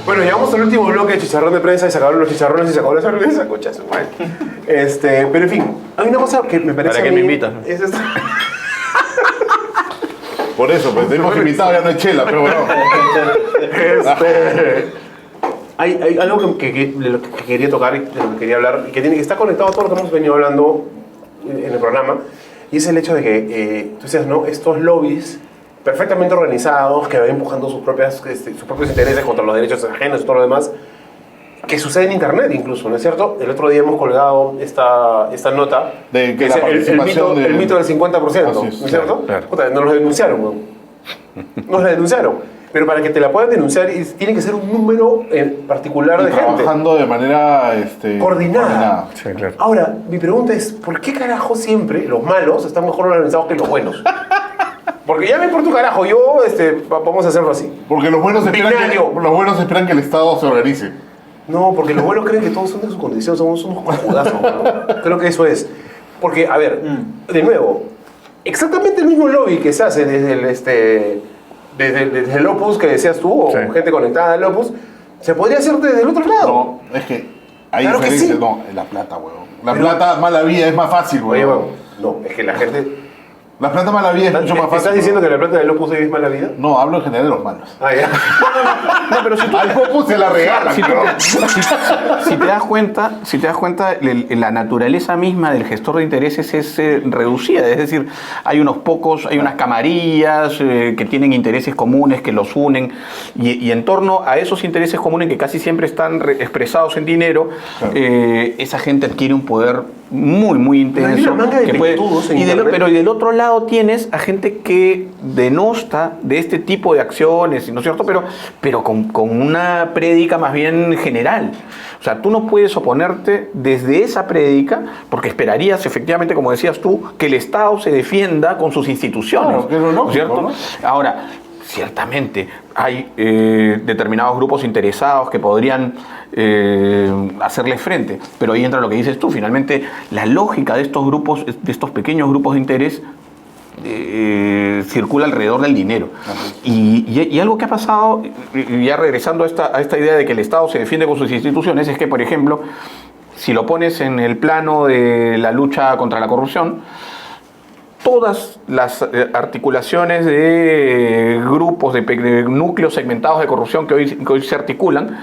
Bueno, llegamos al último bloque de chicharrón de prensa y se acabaron los chicharrones y se acabó la cerveza, cocha su madre. Pero en fin, hay una cosa que me parece. ¿Para qué me invitas? Es esto. Por eso, pues tenemos invitado, ya no hay chela, pero bueno. Hay algo de lo que quería tocar y de lo que quería hablar y que está conectado a todo lo que hemos venido hablando en el programa, y es el hecho de que, tú decías, ¿no? Estos lobbies perfectamente organizados que van empujando sus propios intereses contra los derechos ajenos y todo lo demás, que sucede en internet incluso, ¿no es cierto? El otro día hemos colgado esta nota De que es la participación el mito del 50%, ¿no es cierto? claro. Puta, nos lo denunciaron, ¿no? Nos la denunciaron. Pero para que te la puedan denunciar tiene que ser un número en particular de gente. Trabajando de manera Coordinada. Sí, claro. Ahora, mi pregunta es, ¿por qué carajo siempre los malos están mejor organizados que los buenos? Porque ya me por tu carajo, vamos a hacerlo así. Porque los buenos esperan que el Estado se organice. No, porque los buenos creen que todos son de su condición, somos unos cojudazos, ¿no? Creo que eso es. Porque, a ver, de nuevo, exactamente el mismo lobby que se hace desde el Opus que decías tú, o Sí. gente conectada al Opus, se podría hacer desde el otro lado. No, es que hay Claro que diferencias. sí. No, es la plata, weón. La plata, mala vida, es más fácil, Oye, weón. bueno, no, es que la gente... La plata, mala vida es mucho más fácil. ¿Estás diciendo que la plata del Opus es mala vida? No, hablo en general de los malos. Ah, ya. No, pero si tú, Al Opus se la regalan, si cabrón. te das cuenta, la naturaleza misma del gestor de intereses es reducida. Es decir, hay unos pocos, hay unas camarillas que tienen intereses comunes que los unen, y en torno a esos intereses comunes que casi siempre están expresados en dinero, Claro. esa gente adquiere un poder muy intenso. Hay una manga de que puede, pelotudos en y internet. pero y del otro lado tienes a gente que denosta de este tipo de acciones, ¿no es cierto? Pero con una prédica más bien general. O sea, tú no puedes oponerte desde esa prédica porque esperarías, efectivamente, como decías tú, que el Estado se defienda con sus instituciones. Claro, que es lo lógico, ¿cierto? ¿no? Ahora, ciertamente hay determinados grupos interesados que podrían hacerle frente, pero ahí entra lo que dices tú. Finalmente, la lógica de estos grupos, de estos pequeños grupos de interés, circula alrededor del dinero. Y algo que ha pasado, y ya regresando a esta idea de que el Estado se defiende con sus instituciones, es que, por ejemplo, si lo pones en el plano de la lucha contra la corrupción, todas las articulaciones de grupos, de núcleos segmentados de corrupción que hoy se articulan,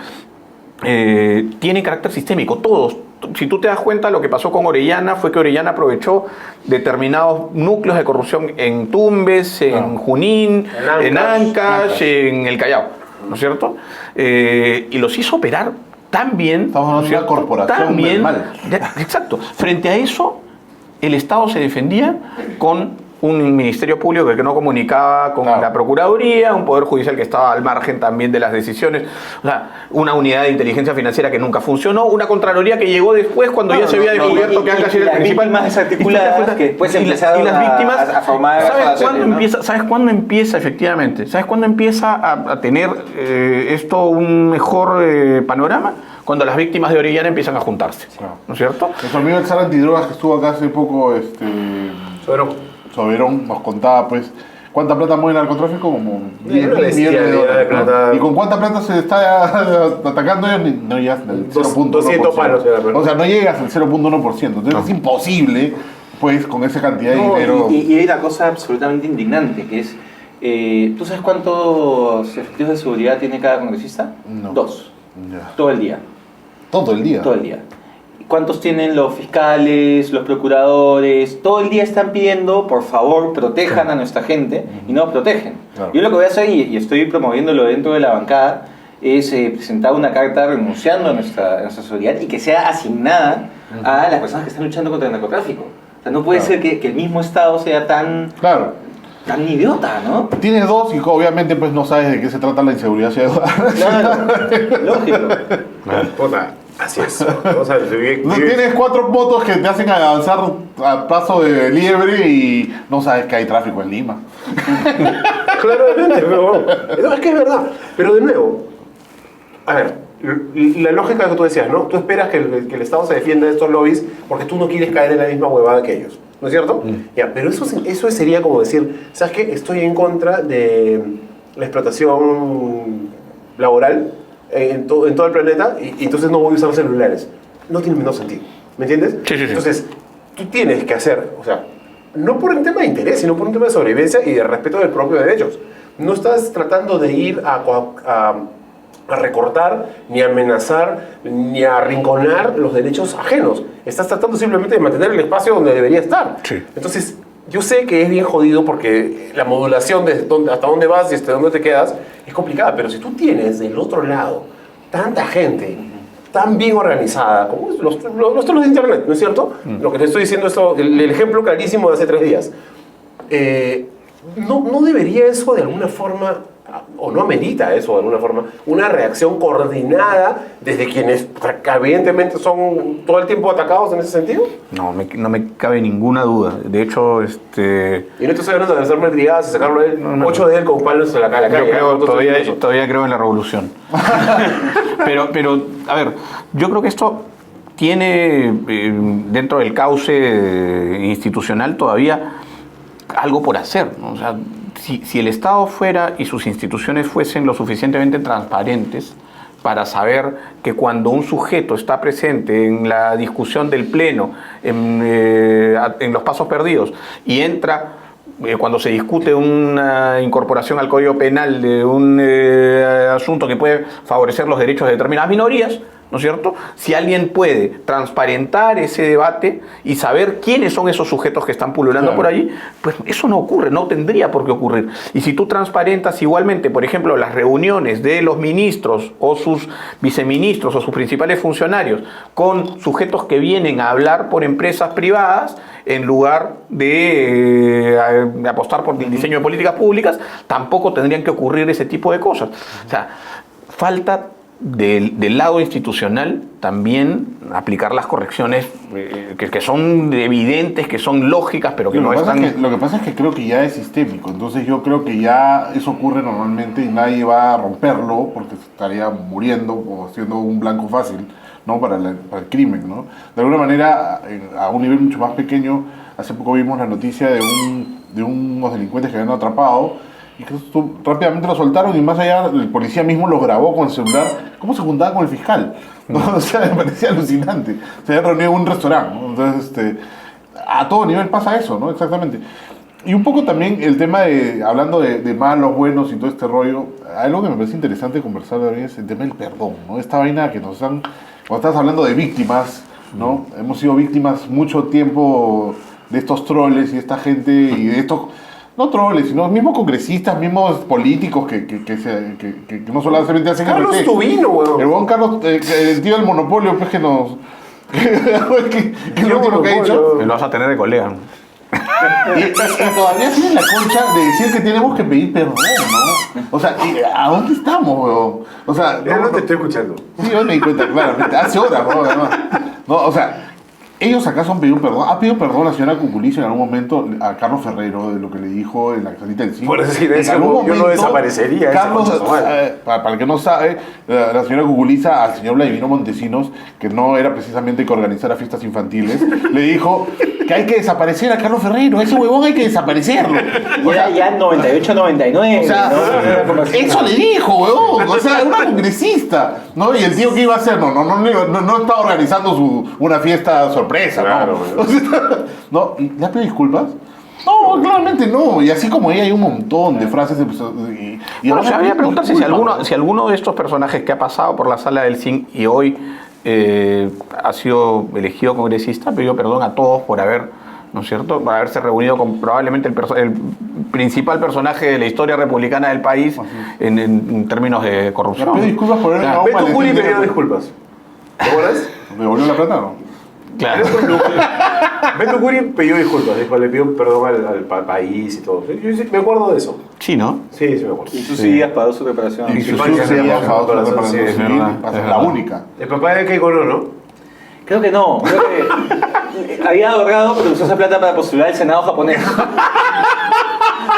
tienen carácter sistémico, todos. Si tú te das cuenta, lo que pasó con Orellana fue que Orellana aprovechó determinados núcleos de corrupción en Tumbes, en Junín, en Ancash, en el Callao, ¿no es cierto? Y los hizo operar tan bien. Estamos hablando de una corporación tan bien, del mal. Exacto. Frente a eso, el Estado se defendía con un ministerio público que no comunicaba con la Procuraduría, un poder judicial que estaba al margen también de las decisiones, o sea, una unidad de inteligencia financiera que nunca funcionó, una Contraloría que llegó después cuando ya se había descubierto que Ancash era el principal. Más desarticuladas que después y empezaron las víctimas, a formar... ¿sabes cuándo empieza efectivamente? ¿Sabes cuándo empieza a tener esto un mejor panorama? Cuando las víctimas de Orellana empiezan a juntarse, ¿no es cierto? Nuestro amigo el SAR Antidrogas que estuvo acá hace poco, Soberón, nos contaba, pues, ¿cuánta plata mueve el narcotráfico? Como 10 millones de dólares. plata. ¿Y con cuánta plata se está atacando ellos? No llegas al 0.1%. 200 palos era, pero- O sea, no llegas al 0.1%. Entonces es imposible, pues, con esa cantidad de dinero. Y hay una cosa absolutamente indignante, que es, ¿tú sabes cuántos efectivos de seguridad tiene cada congresista? No. 2, Ya. todo el día. Todo el día. Todo el día. ¿Cuántos tienen los fiscales, los procuradores? Todo el día están pidiendo, por favor, protejan a nuestra gente, y no protegen. Claro. Yo lo que voy a hacer, y estoy promoviéndolo dentro de la bancada, es presentar una carta renunciando a nuestra seguridad y que sea asignada a las personas que están luchando contra el narcotráfico. O sea, no puede Claro. ser que el mismo Estado sea tan idiota, ¿no? Tienes 2 y obviamente pues no sabes de qué se trata la inseguridad ciudadana. Claro, lógico. Puta, así es. O sea, No, tienes 4 motos que te hacen avanzar a paso de liebre y no sabes que hay tráfico en Lima. Claramente, pero bueno, no, es que es verdad. Pero de nuevo, a ver, la lógica que tú decías, ¿no? Tú esperas que el Estado se defienda de estos lobbies porque tú no quieres caer en la misma huevada que ellos, ¿no es cierto? Ya, pero eso sería como decir, ¿sabes qué? Estoy en contra de la explotación laboral, en todo el planeta y entonces no voy a usar celulares. No tiene el menor sentido. ¿Me entiendes? Sí. Entonces, tú tienes que hacer, o sea, no por un tema de interés, sino por un tema de sobrevivencia y de respeto del propio derechos. No estás tratando de ir a recortar, ni a amenazar, ni a arrinconar los derechos ajenos. Estás tratando simplemente de mantener el espacio donde debería estar. Sí. Entonces, yo sé que es bien jodido porque la modulación de hasta dónde vas y hasta dónde te quedas es complicada, pero si tú tienes del otro lado tanta gente tan bien organizada como los trolos de internet, ¿no es cierto? Lo que te estoy diciendo es el ejemplo clarísimo de hace 3 días. ¿No debería eso de alguna forma, o no amerita eso de alguna forma, una reacción coordinada desde quienes evidentemente son todo el tiempo atacados en ese sentido? No me cabe ninguna duda. De hecho, Y no te estoy hablando de hacer malcriadas y sacarlo de él, 8 de él con palos en la calle. yo creo, todavía creo en la revolución. pero, a ver, yo creo que esto tiene dentro del cauce institucional todavía algo por hacer, ¿no? O sea, si el Estado fuera y sus instituciones fuesen lo suficientemente transparentes para saber que cuando un sujeto está presente en la discusión del Pleno, en los pasos perdidos, y entra cuando se discute una incorporación al Código Penal de un asunto que puede favorecer los derechos de determinadas minorías, ¿no es cierto? Si alguien puede transparentar ese debate y saber quiénes son esos sujetos que están pululando por allí, pues eso no ocurre, no tendría por qué ocurrir. Y si tú transparentas igualmente, por ejemplo, las reuniones de los ministros o sus viceministros o sus principales funcionarios con sujetos que vienen a hablar por empresas privadas en lugar de apostar por el diseño de políticas públicas, tampoco tendrían que ocurrir ese tipo de cosas. O sea, falta del lado institucional también aplicar las correcciones que son evidentes, que son lógicas, pero que no están... Lo que pasa es que creo que ya es sistémico, entonces yo creo que ya eso ocurre normalmente y nadie va a romperlo porque estaría muriendo o siendo un blanco fácil, ¿no? para el crimen, ¿no? De alguna manera, a un nivel mucho más pequeño, hace poco vimos la noticia de unos delincuentes que habían atrapado y que rápidamente lo soltaron y más allá el policía mismo lo grabó con el celular cómo se juntaba con el fiscal, ¿no? O sea, me parecía alucinante. Se habían reunido en un restaurante, ¿no? Entonces, a todo nivel pasa eso, ¿no? Exactamente. Y un poco también el tema de, hablando de malos, buenos y todo este rollo, algo que me parece interesante conversar también es el tema del perdón, ¿no? Esta vaina que nos han... Cuando estás hablando de víctimas, ¿no? Hemos sido víctimas mucho tiempo de estos troles y esta gente y de estos... No troles, sino mismos congresistas, mismos políticos que no solamente hacen Carlos RT. Tubino, weón. El buen Carlos, el tío del monopolio, pues que nos... que es lo último que ha dicho. Me lo vas a tener de colega. Y todavía tienen la concha de decir que tenemos que pedir perdón, ¿no? O sea, ¿a dónde estamos, weón? O sea... Ya no te estoy escuchando. Sí, yo me di cuenta, claramente. Hace horas, ¿no? Además. No, o sea... ¿Ellos acaso han pedido perdón? ¿Ha pedido perdón la señora Cuculiza en algún momento a Carlos Ferrero de lo que le dijo en la salita del cine? Por decir En eso, algún yo no momento, desaparecería. Carlos, esa cosa, para el que no sabe, la señora Cuculiza al señor Vladimiro Montesinos, que no era precisamente que organizara fiestas infantiles, le dijo que hay que desaparecer a Carlos Ferrero, ese huevón hay que desaparecerlo. O sea, ya 98-99. O sea, ¿no? eso le dijo, huevón. O sea, era una congresista, ¿no? Y el tío que iba a hacer, no estaba organizando una fiesta sorpresa, Claro, ¿no? O sea, ¿no? ¿Y le ha pedido disculpas? No, claramente no. Y así como ella hay un montón de frases. Bueno, se habría preguntarse si alguno de estos personajes que ha pasado por la sala del CIN y hoy ha sido elegido congresista, pidió perdón a todos por haber, ¿no es cierto?, por haberse reunido con probablemente el principal personaje de la historia republicana del país en términos de corrupción. Le pido disculpas por haber Beto Curi pidió disculpas. ¿Te acuerdas? ¿Me devolvió la plata no? Claro. Beto Curi pidió disculpas, dijo, le pidió perdón al país y todo. Yo sí, me acuerdo de eso. Sí, ¿no? Sí, me acuerdo. Y tú sí has pagado su reparación. Y su España sucia se ha llama bajado su Reparación, sí, reparación es civil, verdad, es es la verdad. única. El papá de Keiko no. Creo que no. Creo que había ahorrado, pero usó esa plata para postular al Senado japonés.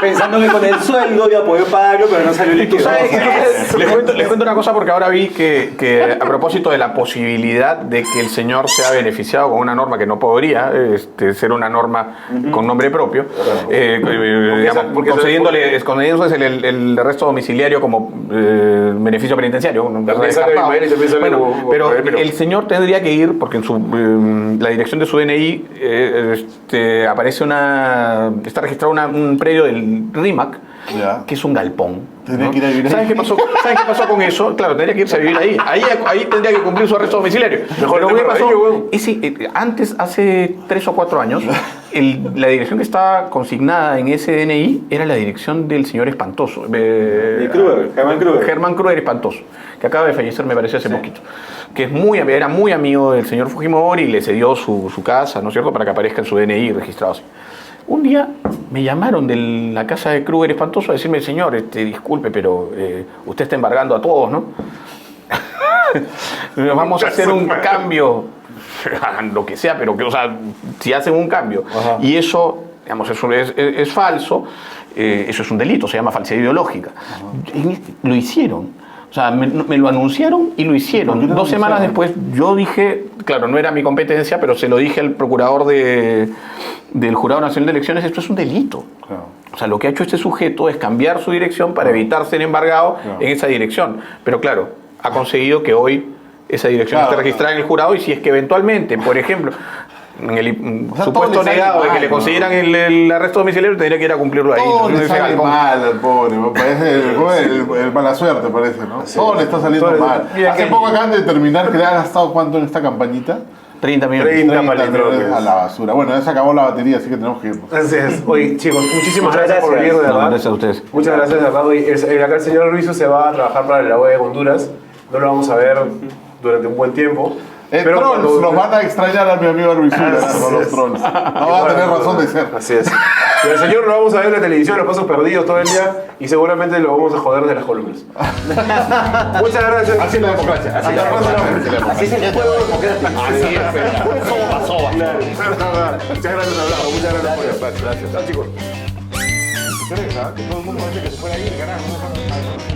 Pensando que con el sueldo iba a poder pagarlo, pero no salió líquido. Tú sabes Les cuento una cosa porque ahora vi que a propósito de la posibilidad de que el señor sea beneficiado con una norma que no podría ser una norma con nombre propio, digamos, concediéndole el arresto domiciliario como beneficio penitenciario. Bueno, pero el señor tendría que ir porque en la dirección de su DNI aparece está registrado un predio del RIMAC, que es un galpón. Tendría que ir a vivir ahí. ¿Sabes qué pasó con eso? Claro, tendría que irse a vivir ahí. Ahí tendría que cumplir su arresto domiciliario. Mejor Pero ¿qué pasó? ello, Antes, hace 3 o 4 años, la dirección que estaba consignada en ese DNI era la dirección del señor Espantoso. Germán Kruger Espantoso, que acaba de fallecer, me parece, hace poquito. Que era muy amigo del señor Fujimori y le cedió su casa, ¿no es cierto?, para que aparezca en su DNI registrado así. Un día me llamaron de la casa de Kruger Espantoso a decirme, señor, disculpe, pero usted está embargando a todos, ¿no? Vamos a hacer un cambio, lo que sea, pero si hacen un cambio, y eso, digamos, eso es falso, eso es un delito, se llama falsedad ideológica. Lo hicieron. O sea, me lo anunciaron y lo hicieron. 2 semanas después yo dije, claro, no era mi competencia, pero se lo dije al procurador del Jurado Nacional de Elecciones, esto es un delito. Claro. O sea, lo que ha hecho este sujeto es cambiar su dirección para evitar ser embargado en esa dirección. Pero claro, ha conseguido que hoy esa dirección esté registrada en el jurado y si es que eventualmente, por ejemplo, en el supuesto negado de que le consiguieran el arresto domiciliario, tendría que ir a cumplirlo ahí. Todo le sale mal al pobre, me parece el mala suerte, parece, ¿no? Sí, todo le está saliendo mal. Hace poco acaban de determinar que le ha gastado cuánto en esta campañita. 30 millones. 30 millones a la basura. Bueno, ya se acabó la batería, así que tenemos que irnos. Así es. Oye, chicos, muchísimas gracias por venir, de verdad. Gracias a ustedes. Muchas gracias, de verdad. Oye, acá el señor Ruizo se va a trabajar para la OEA de Honduras. No lo vamos a ver durante un buen tiempo. Pero trolls, nos van a extrañar a mi amigo Luisura, los trolls. No van a tener razón de ser. Así es. Y al señor lo vamos a ver en la televisión, los pasos perdidos todo el día y seguramente lo vamos a joder de las columnas. Muchas gracias. Así es la democracia. Así es el juego democrático. Así es, soba. Claro. Muchas gracias, Hablado. Muchas gracias por el espacio. Gracias. Chao, chicos. ¿Crees, que todo el mundo parece que se fuera a ir, carajo?